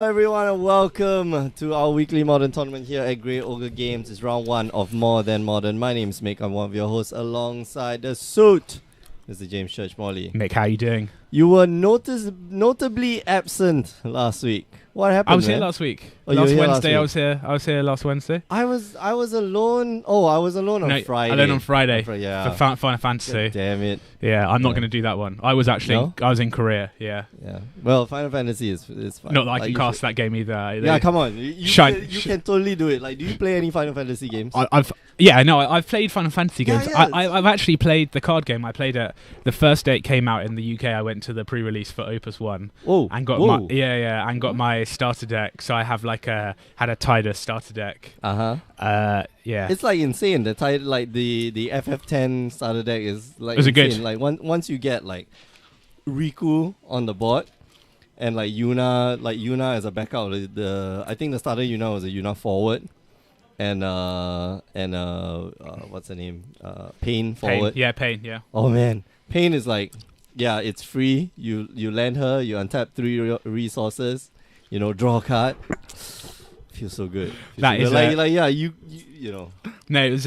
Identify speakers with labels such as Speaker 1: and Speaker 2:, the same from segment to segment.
Speaker 1: Everyone, and welcome to our weekly Modern tournament here at Grey Ogre Games. It's round 1 of More Than Modern. My name is Mick. I'm one of your hosts alongside the suit, Mr. James Church-Morley.
Speaker 2: Mick, how you doing?
Speaker 1: You were notably absent last week. What happened?
Speaker 2: I was
Speaker 1: man?
Speaker 2: here last week.
Speaker 1: Oh,
Speaker 2: last
Speaker 1: you were here
Speaker 2: Wednesday,
Speaker 1: last week.
Speaker 2: I was here last Wednesday.
Speaker 1: I was alone. Oh, I was alone on Friday.
Speaker 2: Alone on Friday.
Speaker 1: Yeah.
Speaker 2: For Final Fantasy.
Speaker 1: God damn it.
Speaker 2: Yeah, I'm not going to do that one. I was actually,
Speaker 1: No?
Speaker 2: I was in Korea. Yeah.
Speaker 1: Yeah. Well, Final Fantasy is fine.
Speaker 2: Not that I can
Speaker 1: you
Speaker 2: cast
Speaker 1: should-
Speaker 2: that game either.
Speaker 1: Yeah, come on. You can totally do it. Like, do you play any Final Fantasy games?
Speaker 2: I've played Final Fantasy games.
Speaker 1: Yeah,
Speaker 2: I've actually played the card game. I played it the first day it came out in the UK. I went to the pre-release for Opus 1 and got my starter deck. So I have had a Tidus starter deck. Yeah.
Speaker 1: It's like insane. The FF10 starter deck is like
Speaker 2: Was it
Speaker 1: insane.
Speaker 2: good?
Speaker 1: Like once you get like Riku on the board and like Yuna as a backup. I think the starter Yuna was a Yuna forward. And what's her name? Pain forward.
Speaker 2: Pain, yeah.
Speaker 1: Oh man, Pain is like, yeah, it's free. You land her, you untap 3 resources, draw a card. Feels so good.
Speaker 2: That is
Speaker 1: you know.
Speaker 2: No, it was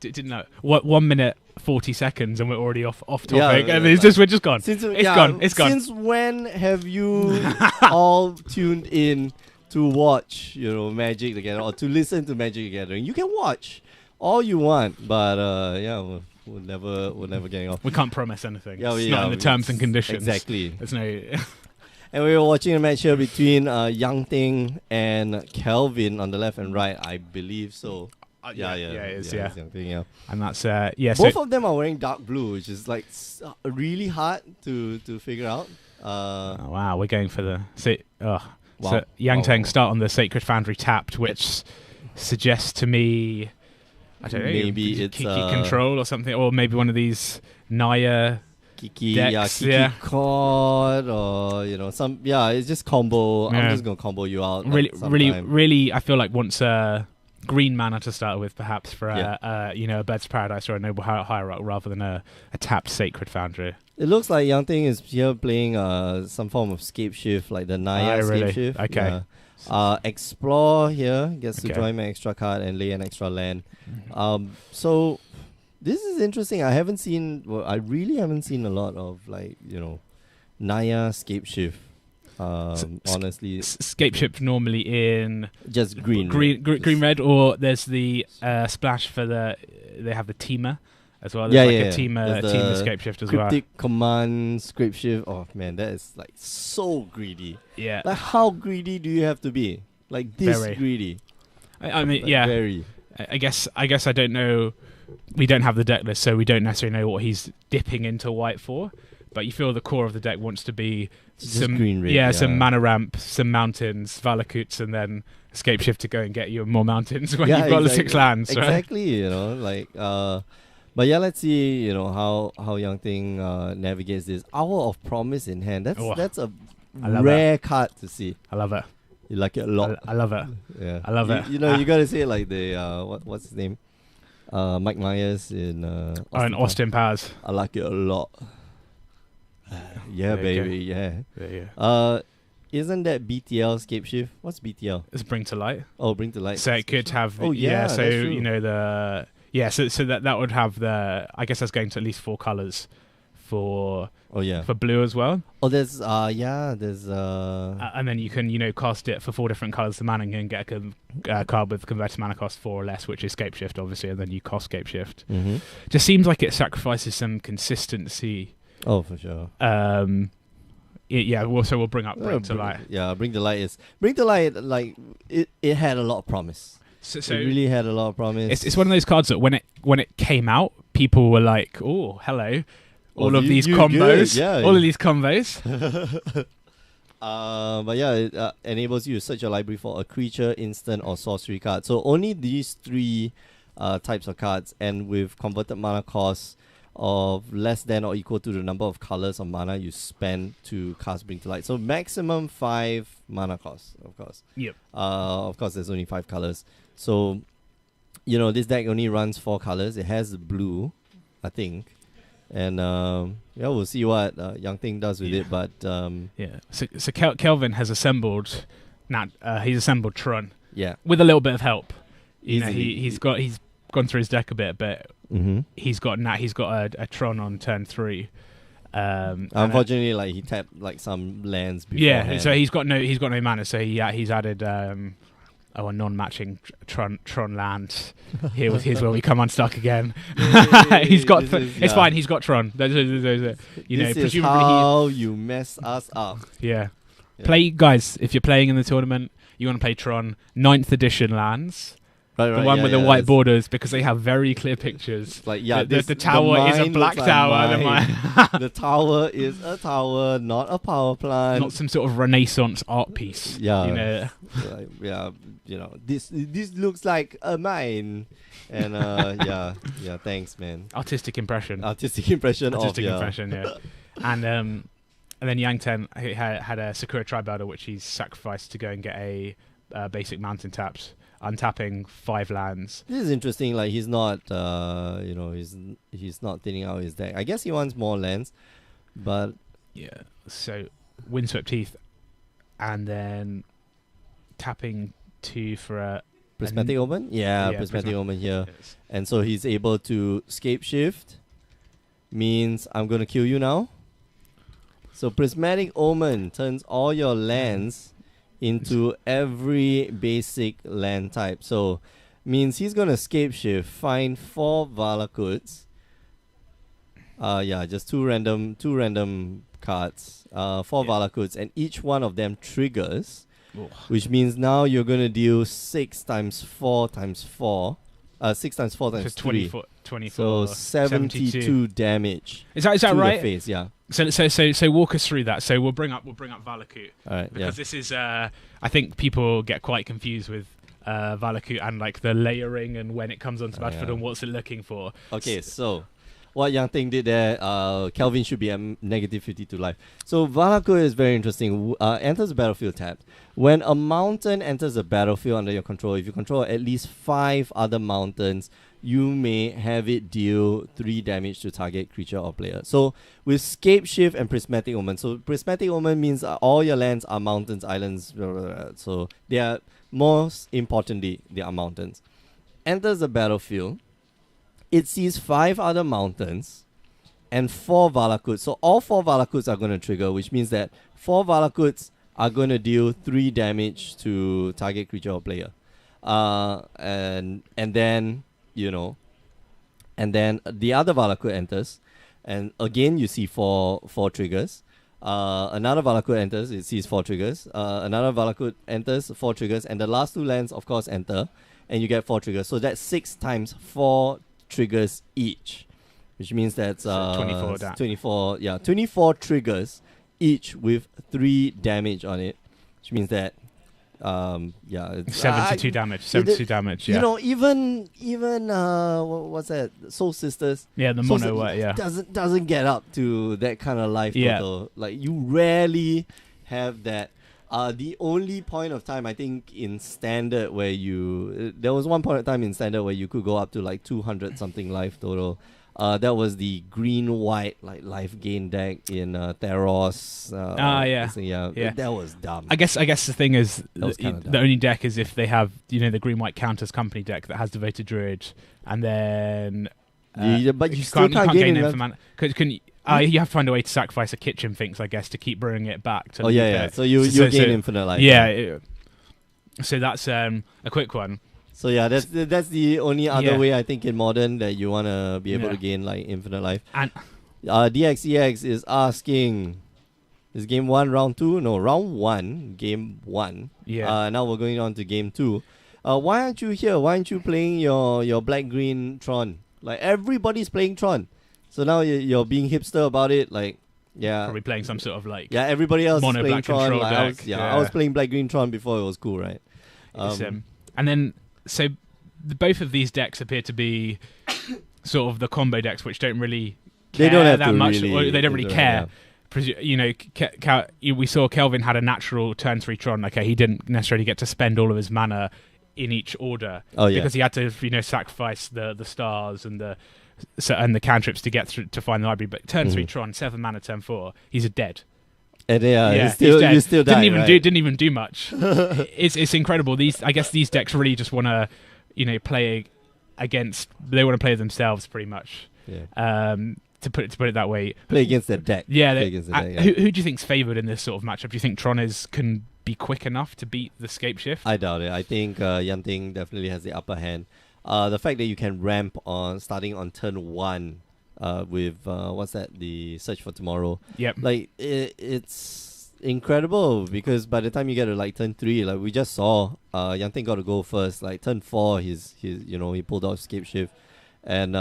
Speaker 2: didn't know. What 1 minute 40 seconds and we're already off topic, and we're just gone. It's gone.
Speaker 1: Since when have you all tuned in to watch, Magic the Gathering or to listen to Magic the Gathering? You can watch all you want, but we're never getting off.
Speaker 2: We can't promise anything.
Speaker 1: Yeah,
Speaker 2: it's not in the terms and conditions.
Speaker 1: Exactly.
Speaker 2: There's no.
Speaker 1: And we were watching a match here between Yang Ting and Kelvin on the left and right, I believe so.
Speaker 2: It is.
Speaker 1: It's Yang Ting, yeah.
Speaker 2: And that's
Speaker 1: Both of them are wearing dark blue, which is like really hard to figure out.
Speaker 2: Wow, we're going for the
Speaker 1: Wow.
Speaker 2: So Yang Teng start on the Sacred Foundry tapped, which suggests to me, I don't know,
Speaker 1: maybe it's
Speaker 2: Kiki control or something, or maybe one of these Naya
Speaker 1: Kiki,
Speaker 2: decks,
Speaker 1: Kiki Chord, or it's just combo.
Speaker 2: Yeah.
Speaker 1: I'm just gonna combo you out.
Speaker 2: Really, I feel like wants a green mana to start with, perhaps for a Bird's Paradise or a Noble Hierarch rather than a tapped Sacred Foundry.
Speaker 1: It looks like Yang Ting is here playing some form of Scapeshift, like the Naya Scapeshift.
Speaker 2: Okay.
Speaker 1: Yeah. Explore here gets to join an extra card and lay an extra land. So this is interesting. I really haven't seen a lot of Naya Scapeshift. Honestly,
Speaker 2: Scapeshift normally in
Speaker 1: just green,
Speaker 2: red, or there's the splash for they have the Teamer as well. There's a Teamer Scapeshift as well.
Speaker 1: Cryptic Command Scapeshift. Oh man, that is like so greedy.
Speaker 2: Yeah.
Speaker 1: Like how greedy do you have to be? Like this
Speaker 2: Very
Speaker 1: greedy.
Speaker 2: I mean,
Speaker 1: like,
Speaker 2: yeah.
Speaker 1: Very.
Speaker 2: I guess I don't know. We don't have the deck list, so we don't necessarily know what he's dipping into white for. But you feel the core of the deck wants to be some
Speaker 1: green red,
Speaker 2: some mana ramp, some mountains, Valakuts, and then Scapeshift to go and get you more mountains when you've got the 6 lands. Right?
Speaker 1: Exactly, but yeah, let's see, how Yang Ting navigates this. Hour of Promise in hand. That's a rare card to see.
Speaker 2: I love it.
Speaker 1: You like it a lot.
Speaker 2: I love it.
Speaker 1: Yeah,
Speaker 2: I love it.
Speaker 1: You gotta say it like the what's his name, Mike Myers in
Speaker 2: Austin Powers.
Speaker 1: I like it a lot. Yeah, baby. Yeah. Isn't that BTL Scapeshift? What's BTL?
Speaker 2: It's Bring to Light.
Speaker 1: Oh, Bring to Light.
Speaker 2: So it could have.
Speaker 1: Oh yeah.
Speaker 2: So
Speaker 1: that's true.
Speaker 2: So that would have the. I guess that's going to at least 4 colors for.
Speaker 1: Oh yeah.
Speaker 2: For blue as well.
Speaker 1: Oh, there's
Speaker 2: and then you can cast it for 4 different colors. The mana and get a card with converted mana cost 4 or less, which is Scapeshift obviously, and then you cost Scapeshift.
Speaker 1: Mm-hmm.
Speaker 2: Just seems like it sacrifices some consistency.
Speaker 1: Oh, for sure.
Speaker 2: So we'll bring up Bring to Light.
Speaker 1: Yeah, Bring to Light. Like it had a lot of promise. So it really had a lot of promise.
Speaker 2: It's one of those cards that when it came out, people were like, "Oh, hello." All of these combos. All of these combos.
Speaker 1: But yeah, it enables you to search your library for a creature, instant, or sorcery card. So only these 3 types of cards, and with converted mana costs of less than or equal to the number of colors of mana you spend to cast Bring to Light. So maximum 5 mana costs, of course.
Speaker 2: Yep.
Speaker 1: Of course, there's only 5 colors. So, this deck only runs 4 colors. It has blue, I think. And yeah, we'll see what Yang Ting does with it. But
Speaker 2: yeah, so Kelvin has assembled. He's assembled Tron.
Speaker 1: Yeah,
Speaker 2: with a little bit of help. You know,
Speaker 1: Easily.
Speaker 2: he's gone through his deck a bit, but he's got a Tron on turn 3.
Speaker 1: Unfortunately, like he tapped like some lands beforehand.
Speaker 2: Yeah, so he's got no mana, so he's added a non-matching Tron land. Here's where we come unstuck again. It's fine. He's got Tron.
Speaker 1: This is how you mess us up.
Speaker 2: Yeah. Play, guys. If you're playing in the tournament, you want to play Tron 9th edition lands.
Speaker 1: Right,
Speaker 2: the one with the white borders, because they have very clear pictures.
Speaker 1: Like
Speaker 2: the tower is a black tower.
Speaker 1: The tower is a tower, not a power plant.
Speaker 2: Not some sort of Renaissance art piece.
Speaker 1: Yeah, you know, this looks like a mine. And yeah, thanks, man.
Speaker 2: Artistic impression.
Speaker 1: Yeah.
Speaker 2: And then Yang Ten had a Sakura Tri-Battle, which he's sacrificed to go and get a basic mountain taps, untapping 5 lands.
Speaker 1: This is interesting. Like he's not, he's not thinning out his deck. I guess he wants more lands, but
Speaker 2: yeah. So Windswept Teeth, and then tapping 2 for a
Speaker 1: Prismatic Omen. Yeah, Prismatic Omen here,
Speaker 2: yes.
Speaker 1: And so he's able to Scapeshift. Means I'm gonna kill you now. So Prismatic Omen turns all your lands into every basic land type. So means he's gonna Scapeshift, find 4 Valakuts. Just two random cards. 4 Valakuts, and each one of them triggers. Which means now you're gonna deal 6 times 4 times 4. 6 times 4 times 3.
Speaker 2: 24.
Speaker 1: So 72 damage.
Speaker 2: Is that right?
Speaker 1: The face, yeah.
Speaker 2: So walk us through that. So we'll bring up Valakut.
Speaker 1: All right,
Speaker 2: because this is I think people get quite confused with Valakut and like the layering and when it comes onto battlefield and what's it looking for.
Speaker 1: Okay, so what Yang Ting did there, Kelvin should be at negative 52 life. So Valakut is very interesting. Enters the battlefield tapped. When a mountain enters the battlefield under your control, if you control at least 5 other mountains, you may have it deal 3 damage to target creature or player. So with Scapeshift and Prismatic Omen, so Prismatic Omen means all your lands are mountains, islands, blah, blah, blah. So they are, most importantly, they are mountains. Enters the battlefield, it sees 5 other mountains and 4 Valakuts. So all 4 Valakuts are going to trigger, which means that 4 Valakuts are going to deal 3 damage to target creature or player. And then, and then the other Valakut enters, and again you see 4 triggers. Another Valakut enters, it sees 4 triggers. Another Valakut enters, 4 triggers, and the last 2 lands, of course, enter, and you get 4 triggers. So that's 6 times 4 triggers each, which means that's 24 triggers each with 3 damage on it, which means that
Speaker 2: 72 damage. 72 damage. Yeah.
Speaker 1: Even what's that? Soul Sisters.
Speaker 2: Yeah, the mono way. Yeah.
Speaker 1: Doesn't get up to that kind of life total. Like you rarely have that. The only point of time I think in standard where there was one point of time in standard where you could go up to like 200 something life total. That was the green-white like life gain deck in Theros. That was dumb.
Speaker 2: I guess the thing is the only deck is if they have the green-white counters company deck that has Devoted Druid, and then
Speaker 1: but you still can't gain it.
Speaker 2: You have to find a way to sacrifice a kitchen finks, I guess, to keep bringing it back. To
Speaker 1: So you gain infinite life.
Speaker 2: Yeah. So that's a quick one.
Speaker 1: So yeah, that's the only other way I think in Modern that you want to be able to gain like infinite life.
Speaker 2: And
Speaker 1: DXEX is asking, is game 1 round 2? No, round 1, game 1.
Speaker 2: Yeah.
Speaker 1: Now we're going on to game 2. Why aren't you here? Why aren't you playing your black-green Tron? Like everybody's playing Tron. So now you're being hipster about it, like
Speaker 2: probably playing some sort of like
Speaker 1: everybody else is playing Tron.
Speaker 2: Like
Speaker 1: I was playing black-green Tron before it was cool, right?
Speaker 2: And then. So both of these decks appear to be sort of the combo decks, which don't really care that much, or they don't really care. We saw Kelvin had a natural turn 3 Tron. Okay, he didn't necessarily get to spend all of his mana in each order because he had to sacrifice the stars and the and the cantrips to get through to find the library. But turn 3 Tron, 7 mana, turn 4, he's dead.
Speaker 1: And
Speaker 2: he's dead.
Speaker 1: You still
Speaker 2: didn't
Speaker 1: die,
Speaker 2: didn't even do much. It's incredible. I guess these decks really just want to, play against. They want to play themselves pretty much.
Speaker 1: Yeah.
Speaker 2: To put it that way.
Speaker 1: Play against their deck.
Speaker 2: Yeah.
Speaker 1: Yeah.
Speaker 2: Who do you think's favoured in this sort of matchup? Do you think Tron can be quick enough to beat the Scapeshift?
Speaker 1: I doubt it. I think Yanting definitely has the upper hand. The fact that you can ramp on starting on turn 1. With the Search for Tomorrow.
Speaker 2: Yep.
Speaker 1: Like it's incredible because by the time you get to like turn 3, like we just saw, Yanting got to go first. Like turn 4, he pulled off Scapeshift, and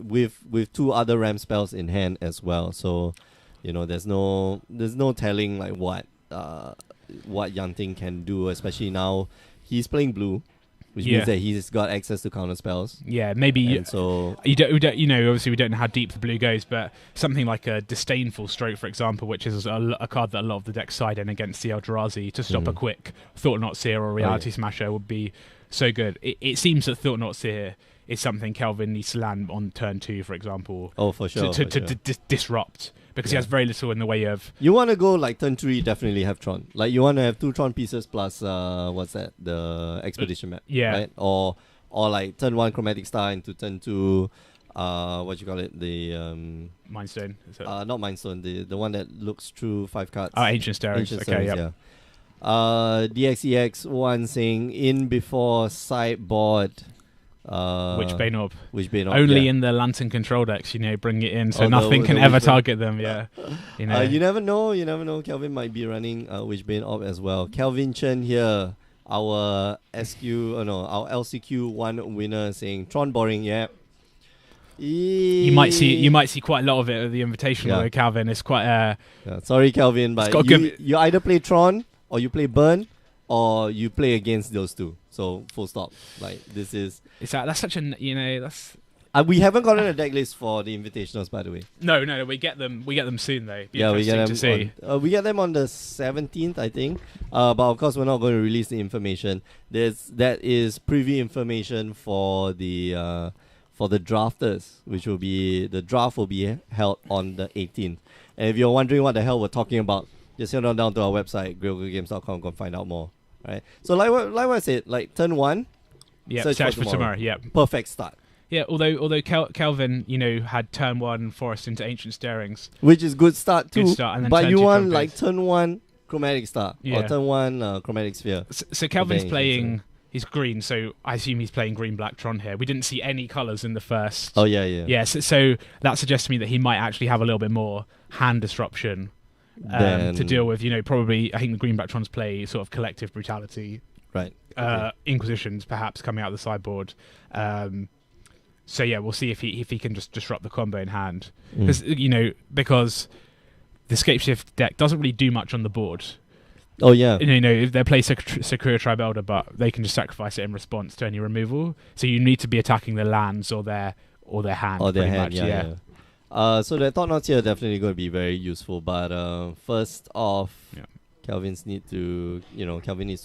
Speaker 1: with 2 other ramp spells in hand as well. So, there's no telling like what Yanting can do, especially now he's playing blue. Which means that he's got access to counter spells.
Speaker 2: Yeah, maybe.
Speaker 1: So
Speaker 2: we don't, obviously we don't know how deep the blue goes, but something like a Disdainful Stroke, for example, which is a card that a lot of the decks side in against the Eldrazi to stop a quick Thought Not Seer or Reality Smasher would be so good. It seems that Thought Not Seer is something Kelvin needs to land on turn 2, for example.
Speaker 1: Oh, for sure.
Speaker 2: To disrupt. Because he has very little in the way of...
Speaker 1: You want to go like turn 3, definitely have Tron. Like you want to have 2 Tron pieces plus, the Expedition map.
Speaker 2: Yeah.
Speaker 1: Right? Or like turn 1 Chromatic Star into turn 2, the...
Speaker 2: Mindstone.
Speaker 1: Not Mindstone, the one that looks through 5 cards.
Speaker 2: Oh, Ancient Stirrings. Okay,
Speaker 1: yeah. DXEX one saying in before sideboard...
Speaker 2: Witchbane Orb.
Speaker 1: Only
Speaker 2: in the Lantern control decks, bring it in so nothing can ever target them. Yeah,
Speaker 1: you never know. Kelvin might be running Witchbane Orb as well. Kelvin Chen here, our LCQ 1 winner, saying Tron boring. Yeah.
Speaker 2: You might see quite a lot of it at the Invitational. Yeah. Calvin, it's quite.
Speaker 1: Sorry, Kelvin, but you either play Tron or you play Burn. Or you play against those 2. So full stop. Like this is.
Speaker 2: That's such an that's.
Speaker 1: We haven't gotten a deck list for the Invitationals, by the way.
Speaker 2: No, we get them. We get them soon, though.
Speaker 1: Yeah, we get them. We get them on the 17th, I think. But of course, we're not going to release the information. That is preview information for the drafters, which will be the draft will be held on the 18th. And if you're wondering what the hell we're talking about, just head on down to our website, grillgames.com, go find out more. Right. So like what I said, like turn 1,
Speaker 2: search for tomorrow. Yeah,
Speaker 1: perfect start.
Speaker 2: Yeah, although Kelvin, had turn 1 Forest into Ancient Stirrings,
Speaker 1: which is good start too.
Speaker 2: Good start, and then
Speaker 1: but you want
Speaker 2: like
Speaker 1: turn 1 Chromatic Star or turn 1 Chromatic Sphere.
Speaker 2: So Kelvin's playing. He's green, so I assume he's playing green-black Tron here. We didn't see any colours in the first.
Speaker 1: Oh yeah.
Speaker 2: Yeah, so that suggests to me that he might actually have a little bit more hand disruption. To deal with, probably I think the Greenback Trons play sort of Collective Brutality,
Speaker 1: right?
Speaker 2: Inquisitions perhaps coming out of the sideboard. So yeah, we'll see if he can just disrupt the combo in hand, because the Scapeshift deck doesn't really do much on the board.
Speaker 1: Oh yeah,
Speaker 2: if they play Sakura Tribe Elder, but they can just sacrifice it in response to any removal. So you need to be attacking their lands or their hand.
Speaker 1: Or their hand,
Speaker 2: much,
Speaker 1: yeah. So the Thought Knots here are definitely going to be very useful. But first off, Kelvin needs to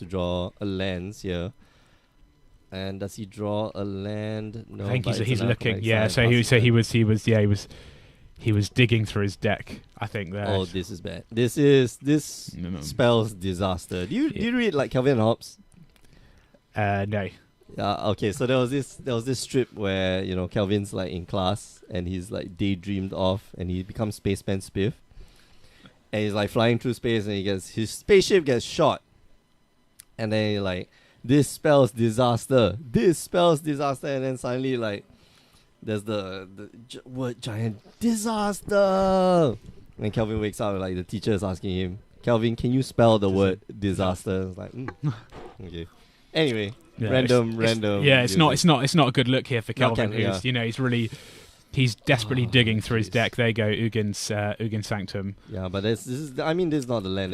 Speaker 1: draw a lands here. And does he draw a land? No,
Speaker 2: I think he's looking. Yeah, so he was digging through his deck, I think. There.
Speaker 1: Oh, this is bad. This spells disaster. Do you read like Kelvin and Hobbes?
Speaker 2: No.
Speaker 1: Okay, so there was this strip where Kelvin's like in class and he's like daydreamed off and he becomes Spaceman Spiff, and he's like flying through space and his spaceship gets shot, and then like this spells disaster, and then suddenly like there's the word giant disaster, and Kelvin wakes up like the teacher is asking him, Kelvin, can you spell the word disaster? It's like okay. Anyway.
Speaker 2: Yeah,
Speaker 1: random.
Speaker 2: Yeah, it's not a good look here for Kelvin. He's desperately digging through his deck. There you go, Ugin Sanctum.
Speaker 1: Yeah, but this is not the land.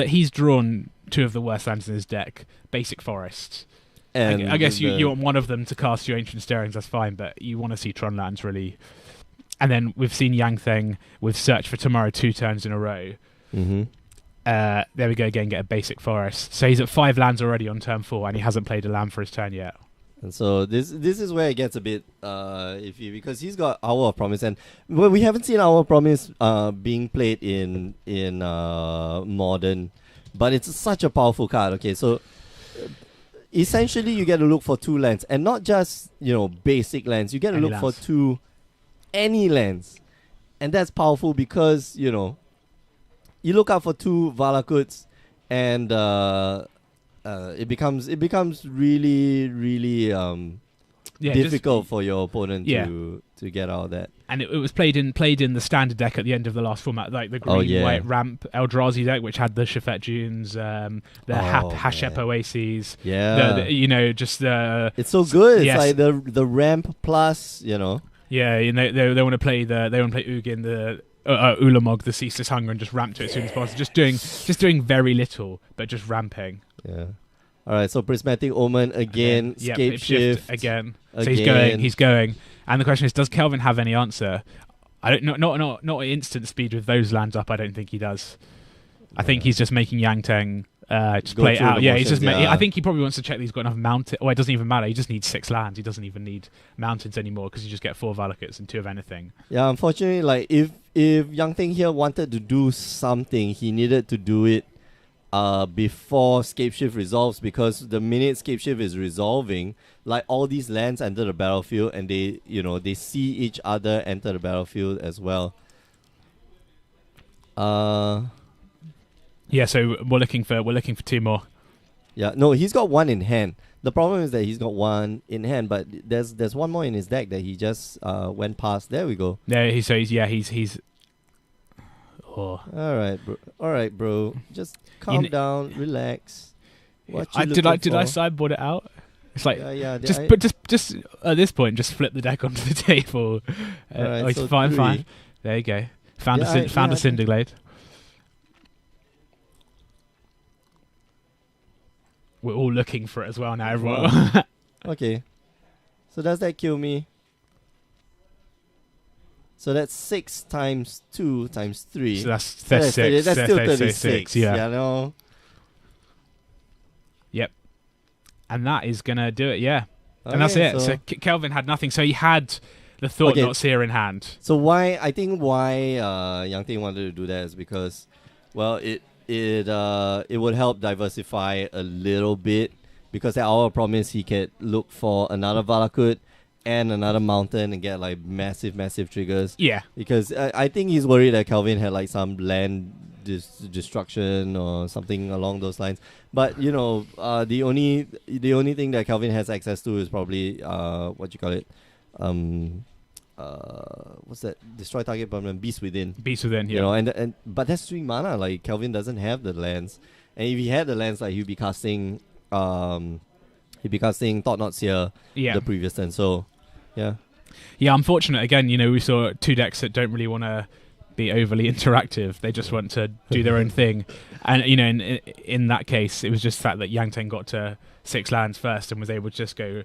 Speaker 2: He's drawn 2 of the worst lands in his deck. Basic Forests. And I guess you want one of them to cast your Ancient Stirrings. That's fine, but you want to see Tron lands really. And then we've seen Yang Theng with Search for Tomorrow 2 turns in a row.
Speaker 1: Mm-hmm.
Speaker 2: There we go again, get a Basic Forest. So he's at 5 lands already on turn 4 and he hasn't played a land for his turn yet.
Speaker 1: And so this is where it gets a bit iffy, because he's got Hour of Promise, and we haven't seen Hour of Promise being played in Modern, but it's such a powerful card. Okay, so essentially you get to look for 2 lands, and not just basic lands. You get to look for 2 any lands, and that's powerful because you look out for 2 Valakuts, and it becomes really difficult for your opponent to get out of that.
Speaker 2: And it was played in the standard deck at the end of the last format, like the green white ramp Eldrazi deck, which had the Shafet Dunes, the Hashep Oases.
Speaker 1: Yeah,
Speaker 2: it's
Speaker 1: so good. It's like the ramp plus.
Speaker 2: Yeah, they want to play Ugin, the Ulamog, the Ceaseless Hunger, and just ramp to it as soon as possible. Just doing very little, but just ramping.
Speaker 1: Yeah. All right. So Prismatic Omen again. Scapeshift
Speaker 2: again. So he's going. And the question is, does Kelvin have any answer? I don't. Not at instant speed with those lands up. I don't think he does. I think he's just making Yang Teng just play it out. Yeah, he's just. I think he probably wants to check that he's got enough mountain. Oh, it doesn't even matter. He just needs 6 lands. He doesn't even need mountains anymore because you just get 4 Valakuts and 2 of anything.
Speaker 1: Yeah, unfortunately, like if Yang Teng here wanted to do something, he needed to do it before Scapeshift resolves, because the minute Scapeshift is resolving, like all these lands enter the battlefield, and they see each other enter the battlefield as well.
Speaker 2: Yeah, so we're looking for 2 more.
Speaker 1: Yeah, no, he's got 1 in hand. The problem is that he's got 1 in hand, but there's 1 more in his deck that he just went past. There we go.
Speaker 2: Yeah, he's. Oh.
Speaker 1: All right, bro. Just calm down, relax.
Speaker 2: Did I sideboard it out? It's like just at this point, just flip the deck onto the table.
Speaker 1: Right,
Speaker 2: so fine. There you go. Found a Cinderglade. We're all looking for it as well now, everyone.
Speaker 1: Wow. Okay. So does that kill me? So that's 6 times 2 times 3.
Speaker 2: So that's 36.
Speaker 1: That's still 36.
Speaker 2: Yeah.
Speaker 1: No.
Speaker 2: Yep. And that is going to do it, yeah.
Speaker 1: Okay,
Speaker 2: and that's it. So Kelvin had nothing. So he had the Thought Not Seer in hand.
Speaker 1: So why Yang Teng wanted to do that is because, well, it would help diversify a little bit, because at Hour of Promise he could look for another Valakut and another mountain and get like massive triggers.
Speaker 2: Yeah.
Speaker 1: Because I think he's worried that Kelvin had like some land destruction or something along those lines. But the only thing that Kelvin has access to is probably what you call it, what's that? Destroy target permanent, Beast Within.
Speaker 2: Yeah.
Speaker 1: But that's 3 mana. Like Kelvin doesn't have the lands, and if he had the lands, like he'd be casting Thought Not Seer the previous turn. So, yeah.
Speaker 2: Yeah, unfortunate. Again, we saw 2 decks that don't really want to be overly interactive. They just want to do their own thing. And, in that case, it was just the fact that Yang Teng got to 6 lands first and was able to just go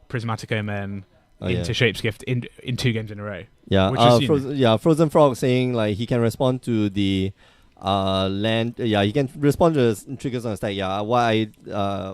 Speaker 2: Prismatic Omen into Shapeshift in 2 games in a row.
Speaker 1: Yeah, Frozen Frog saying like he can respond to the land. He can respond to the triggers on the stack. Yeah, what I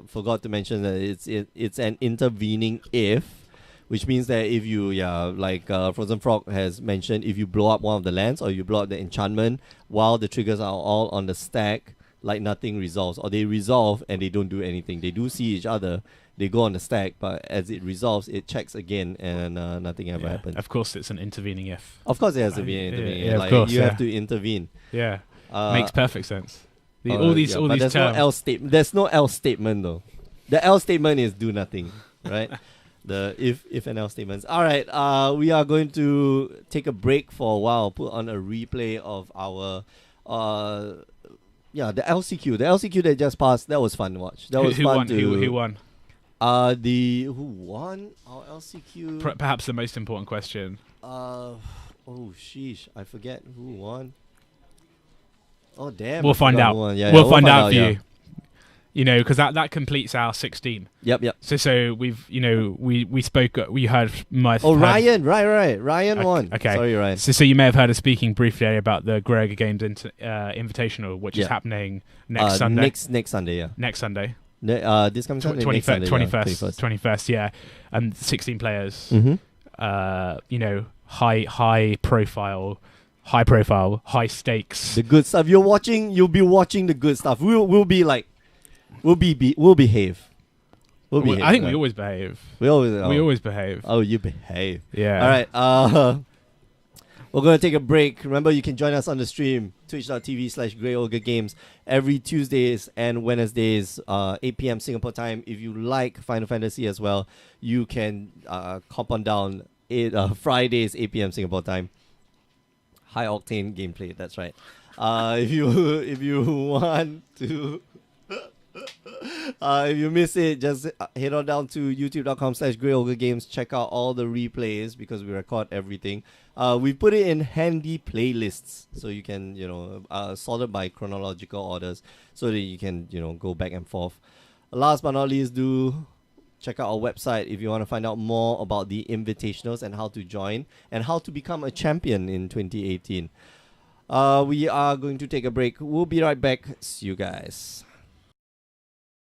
Speaker 1: forgot to mention that it's an intervening if, which means that if you like Frozen Frog has mentioned, if you blow up one of the lands or you blow up the enchantment while the triggers are all on the stack, like nothing resolves, or they resolve and they don't do anything. They do see each other. They go on the stack, but as it resolves, it checks again, and nothing ever happens.
Speaker 2: Of course, it's an intervening if.
Speaker 1: Of course, it has to be an intervening.
Speaker 2: Yeah, of course,
Speaker 1: you have to intervene.
Speaker 2: Yeah, makes perfect sense.
Speaker 1: All these terms. No else statement. There's no else statement though. The else statement is do nothing, right? The if and else statements. All right. We are going to take a break for a while. Put on a replay of our the LCQ. The LCQ that just passed. That was fun to watch. That was fun.
Speaker 2: Who won?
Speaker 1: Who won our LCQ?
Speaker 2: Perhaps the most important question.
Speaker 1: Sheesh, I forget who won. Oh damn!
Speaker 2: We'll find out. We'll find out for you. Because that completes our 16.
Speaker 1: Yep.
Speaker 2: So we've we spoke. We heard my.
Speaker 1: Ryan, right. Ryan won.
Speaker 2: Okay,
Speaker 1: sorry, Ryan.
Speaker 2: So you may have heard us speaking briefly about the Gregor Games Invitational, which is happening next Sunday.
Speaker 1: Next Sunday, yeah.
Speaker 2: Next Sunday.
Speaker 1: This comes
Speaker 2: 21st, yeah, and 16 players. You know, high profile, high stakes.
Speaker 1: The good stuff. You'll be watching the good stuff. We'll behave. We'll behave.
Speaker 2: I think we always behave. We always behave.
Speaker 1: Oh, you behave.
Speaker 2: Yeah.
Speaker 1: All right. We're going to take a break. Remember, you can join us on the stream, twitch.tv/GreyOgreGames, every Tuesdays and Wednesdays, 8 p.m. Singapore time. If you like Final Fantasy as well, you can hop on down Fridays, 8 p.m. Singapore time. High octane gameplay, that's right. If you want to... if you miss it, just head on down to youtube.com/GreyOgreGames. Check out all the replays because we record everything. We put it in handy playlists so you can, sorted by chronological orders so that you can, go back and forth. Last but not least, do check out our website if you want to find out more about the invitationals and how to join and how to become a champion in 2018. We are going to take a break. We'll be right back. See you guys.